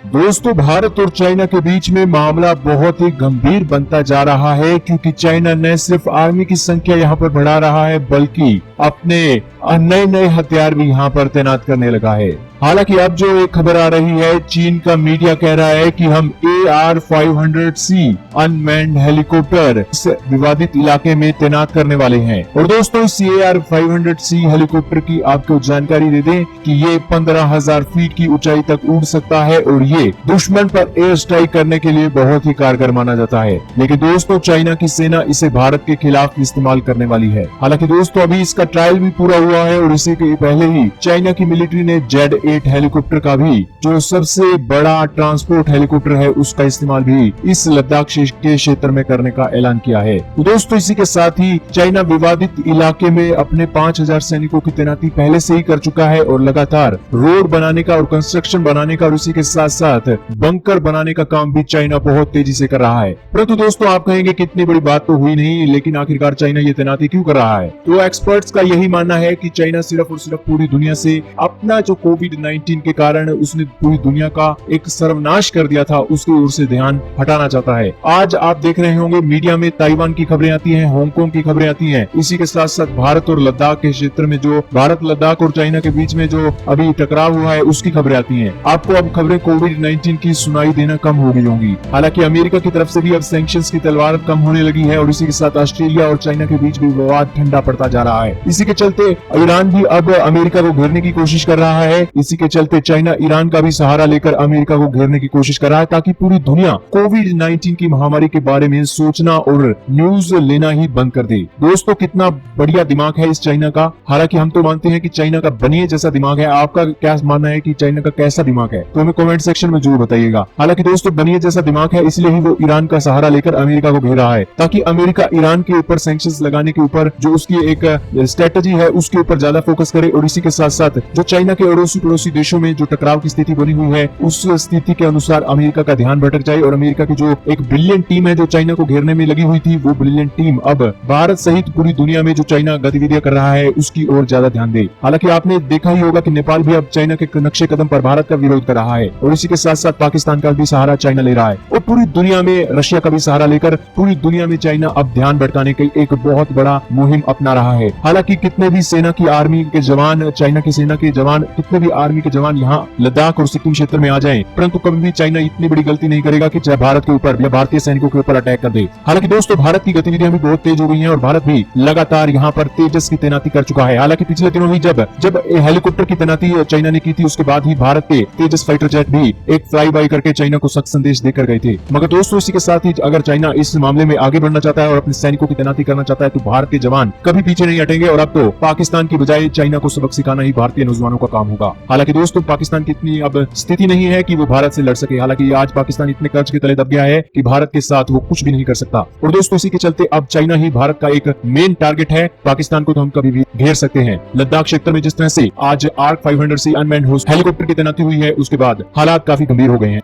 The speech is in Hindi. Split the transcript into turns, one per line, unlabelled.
दोस्तों, भारत और चाइना के बीच में मामला बहुत ही गंभीर बनता जा रहा है, क्योंकि चाइना न सिर्फ आर्मी की संख्या यहाँ पर बढ़ा रहा है, बल्कि अपने नए नए हथियार भी यहाँ पर तैनात करने लगा है। हालांकि अब जो एक खबर आ रही है, चीन का मीडिया कह रहा है कि हम AR-500C अनमैन्ड हेलीकॉप्टर इस विवादित इलाके में तैनात करने वाले हैं। और दोस्तों, इस AR-500C हेलीकॉप्टर की आपको जानकारी दे दें कि ये 15,000 फीट की ऊंचाई तक उड़ सकता है और ये दुश्मन पर एयर स्ट्राइक करने के लिए बहुत ही कारगर माना जाता है। लेकिन दोस्तों, चाइना की सेना इसे भारत के खिलाफ इस्तेमाल करने वाली है। हालांकि दोस्तों, अभी इसका ट्रायल भी पूरा हुआ है और इसी के पहले ही चाइना की मिलिट्री ने Z-8 हेलीकॉप्टर का भी, जो सबसे बड़ा ट्रांसपोर्ट हेलीकॉप्टर है, उसका इस्तेमाल भी इस लद्दाख के क्षेत्र में करने का ऐलान किया है। तो दोस्तों, इसी के साथ ही चाइना विवादित इलाके में अपने 5,000 सैनिकों की तैनाती पहले से ही कर चुका है और लगातार रोड बनाने का और कंस्ट्रक्शन बनाने का और उसी के साथ साथ बंकर बनाने का काम भी चाइना बहुत तेजी से कर रहा है। परंतु दोस्तों, आप कहेंगे कि इतनी बड़ी बात तो हुई नहीं, लेकिन आखिरकार चाइना ये तैनाती क्यों कर रहा है? तो एक्सपर्ट्स का यही मानना है कि चाइना सिर्फ और सिर्फ पूरी दुनिया से अपना जो कोविड-19 के कारण उसने पूरी दुनिया का एक सर्वनाश कर दिया था, उसकी ओर से ध्यान हटाना चाहता है। आज आप देख रहे होंगे मीडिया में ताइवान की खबरें आती हैं, हांगकांग की खबरें आती हैं, इसी के साथ साथ भारत और लद्दाख के क्षेत्र में जो भारत, लद्दाख और चाइना के बीच में जो अभी टकराव हुआ है, उसकी खबरें आती हैं। आपको अब खबरें कोविड-19 की सुनाई देना कम हो गई होंगी। हालांकि अमेरिका की तरफ से भी अब सैंक्शंस की तलवार कम होने लगी है और इसी के साथ ऑस्ट्रेलिया और चाइना के बीच भी विवाद ठंडा पड़ता जा रहा है। इसी के चलते ईरान भी अब अमेरिका को घेरने की कोशिश कर रहा है। इसी के चलते चाइना ईरान का भी सहारा लेकर अमेरिका को घेरने की कोशिश कर रहा है, ताकि पूरी दुनिया कोविड-19 की महामारी के बारे में सोचना और न्यूज लेना ही बंद कर दे। दोस्तों, कितना बढ़िया दिमाग है इस चाइना का। हालांकि हम तो मानते हैं कि चाइना का बनिए जैसा दिमाग है। आपका क्या मानना है कि चाइना का कैसा दिमाग है? तो हमें कमेंट सेक्शन में जरूर बताइएगा। हालांकि दोस्तों, बनिए जैसा दिमाग है, इसलिए ही वो ईरान का सहारा लेकर अमेरिका को घेर रहा है, ताकि अमेरिका ईरान के ऊपर सैंक्शंस लगाने के ऊपर जो उसकी एक स्ट्रेटेजी है, उसके ऊपर ज्यादा फोकस करे। और इसी के साथ साथ जो चाइना के अड़ोसी पड़ोसी देशों में जो टकराव की स्थिति बनी हुई है, उस स्थिति के अनुसार अमेरिका का ध्यान भटक जाए और अमेरिका की जो एक ब्रिलियंट टीम है जो चाइना को घेरने में लगी हुई थी, वो ब्रिलियंट टीम अब भारत सहित पूरी दुनिया में जो चाइना गतिविधियां कर रहा है, उसकी ओर ज्यादा ध्यान दे। हालांकि आपने देखा ही होगा कि नेपाल भी अब चाइना के नक्शे कदम पर भारत का विरोध कर रहा है और इसी के साथ साथ पाकिस्तान का भी सहारा चाइना ले रहा है और पूरी दुनिया में रशिया का भी सहारा लेकर पूरी दुनिया में चाइना अब ध्यान भटकाने की एक बहुत बड़ा मुहिम अपना रहा है। हालांकि कितने भी सेना की आर्मी के जवान, चाइना की सेना के जवान, कितने भी आर्मी के जवान यहाँ लद्दाख और सिक्किम क्षेत्र में आ जाएं, परंतु कभी भी चाइना इतनी बड़ी गलती नहीं करेगा कि भारत के ऊपर या भारतीय सैनिकों के ऊपर अटैक कर दे। हालांकि दोस्तों, भारत की गतिविधियां भी बहुत तेज हो गई हैं और भारत भी लगातार यहाँ पर तेजस की तैनाती कर चुका है। हालांकि पिछले दिनों ही जब हेलीकॉप्टर की तैनाती चाइना ने की थी, उसके बाद ही भारत के तेजस फाइटर जेट भी एक फ्लाई बाई करके चाइना को सख्त संदेश देकर गए थे। मगर दोस्तों, इसी के साथ ही अगर चाइना इस मामले में आगे बढ़ना चाहता है और अपने सैनिकों की तैनाती करना चाहता है, तो भारत के जवान कभी पीछे नहीं हटेंगे और अब तो पाकिस्तान की बजाय चाइना को सबक सिखाना ही भारतीय नौजवानों का काम होगा। हालांकि दोस्तों, पाकिस्तान की इतनी अब स्थिति नहीं है कि वो भारत से लड़ सके। हालांकि आज पाकिस्तान इतने कर्ज के तले दब गया है कि भारत के साथ वो कुछ भी नहीं कर सकता। और दोस्तों, इसी के चलते अब चाइना ही भारत का एक मेन टारगेट है। पाकिस्तान को तो हम कभी भी घेर सकते हैं। लद्दाख क्षेत्र में जिस तरह से आज AR-500C अनमैन्ड हेलीकॉप्टर की तैनाती हुई है, उसके बाद हालात काफी गंभीर हो गए हैं।